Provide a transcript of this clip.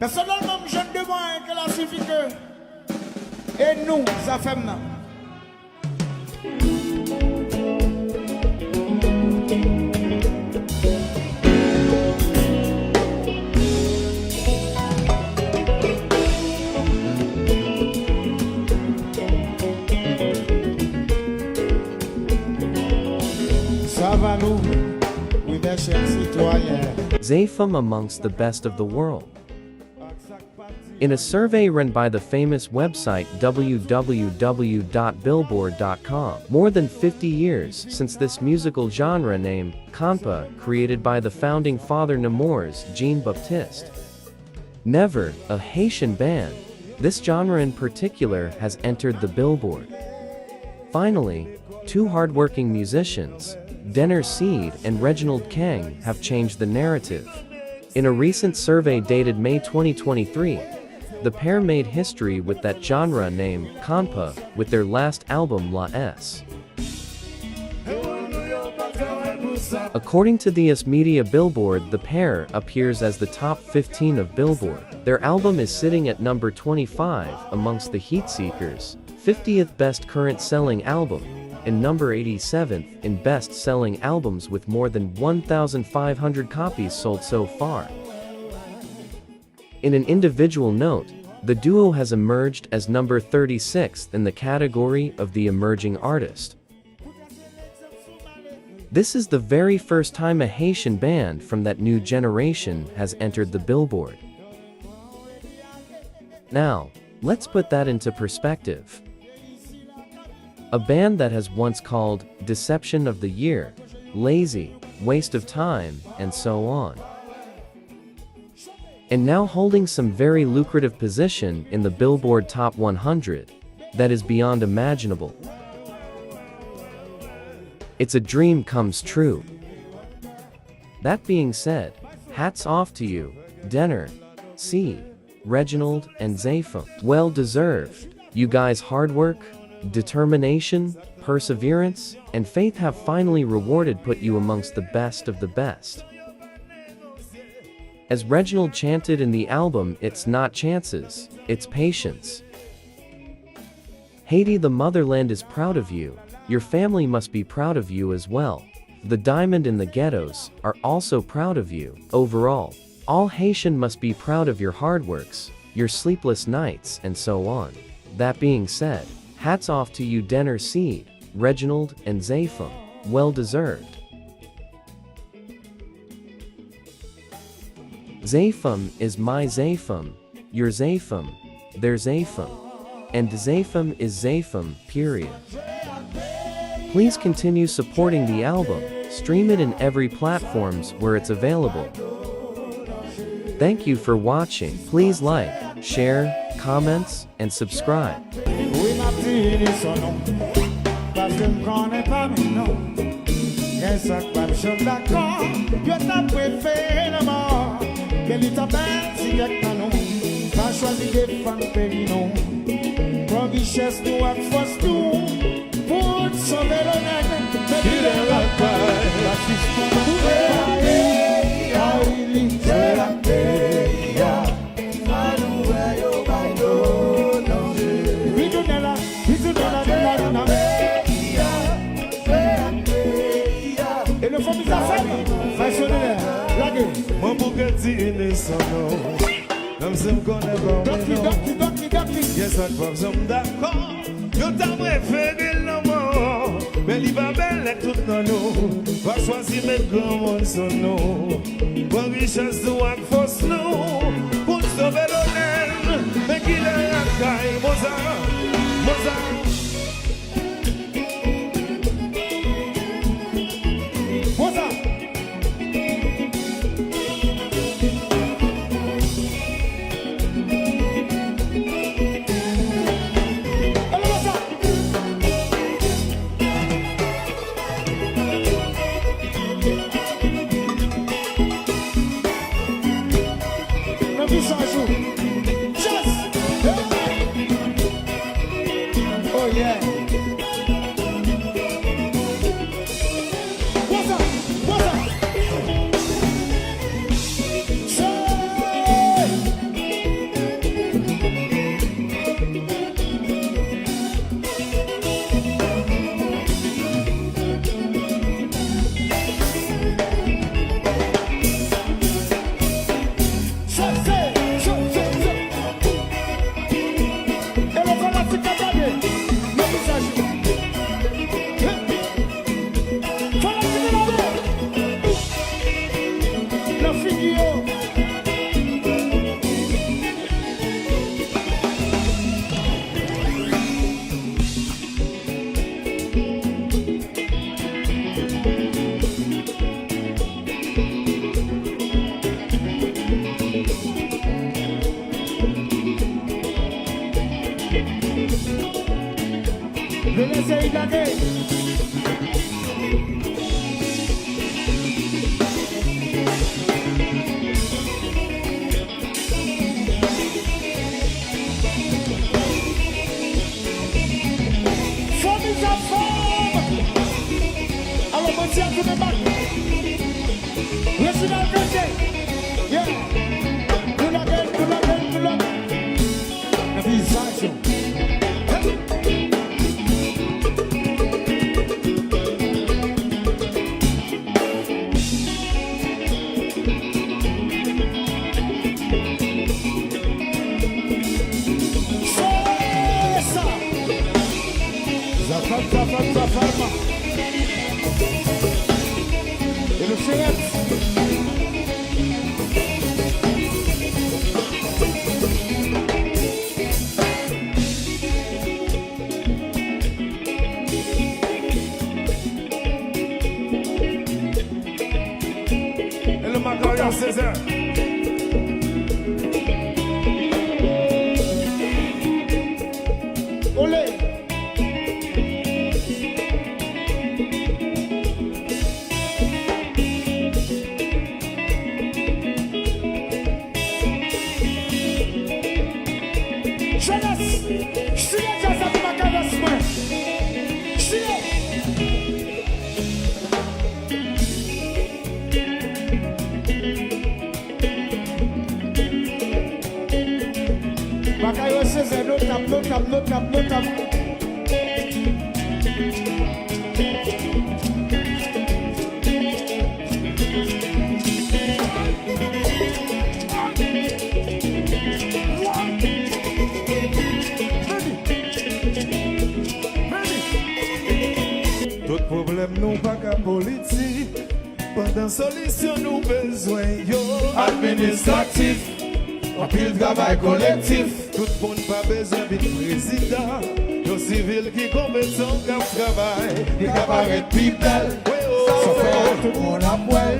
Personnellement, je ne demande que classifique. Et nous, Zafem. Ça va nous, oui, mes chers citoyens. Zafem amongst the best of the world. In a survey run by the famous website www.billboard.com, more than 50 years since this musical genre name, compa, created by the founding father Nemours Jean-Baptiste. Never, a Haitian band, this genre in particular has entered the Billboard. Finally, two hardworking musicians, Ceide and Reginald Cangé, have changed the narrative. In a recent survey dated May 2023, the pair made history with that genre name, compa, with their last album La S. According to the US media Billboard, the pair appears as the top 15 of Billboard. Their album is sitting at number 25 amongst the Heatseekers, 50th best current selling album, and number 87th in best-selling albums with more than 1,500 copies sold so far. In an individual note, the duo has emerged as number 36th in the category of the emerging artist. This is the very first time a Haitian band from that new generation has entered the Billboard. Now, let's put that into perspective. A band that has once called Deception of the Year, lazy, waste of time, and so on. And now holding some very lucrative position in the Billboard Top 100, that is beyond imaginable. It's a dream comes true. That being said, hats off to you, Ceide, Reginald, and Zafem. Well deserved. You guys' hard work, determination, perseverance, and faith have finally put you amongst the best of the best. As Reginald chanted in the album, it's not chances, it's patience. Haiti, the motherland, is proud of you. Your family must be proud of you as well. The diamond in the ghettos are also proud of you. Overall, all Haitian must be proud of your hard works, your sleepless nights, and so on. That being said, hats off to you, Ceide, Reginald, and Zafem. Well deserved. Zafem is my Zafem, your Zafem, their Zafem, and Zafem is Zafem, period. Please continue supporting the album, stream it in every platforms where it's available. Thank you for watching. Please like, share, comments, and subscribe. Mon Bugatti in the sun, I'm some gonna go. Yes, I'm from some d'accord. Yo t'as préféré le nom, mais il va belle tout non nous. Va choisir mes grands monde son nom. Pour richesse de one force nous, pour sauver l'honneur, mais qu'il est la caille, Mozart. La figure. Je laisse Ceide gagner. Famille Zafem. Alors, merci à tous les mecs. Reginald Cangé. Yeah. Tout la gueule, tout la gueule, tout la gueule. La visage. Zafem. Et le Ceide. Et le Macario César. Olé. Bakayo Ceide, no tap. Tout problème nous pas qu'à politique. Pendant solution nous besoin yo administratif. En pile travail collectif. Tout le monde pas besoin de président. Yo civil qui compétent comme travail. Qui apparaît people. Ça fait tout le monde à poil.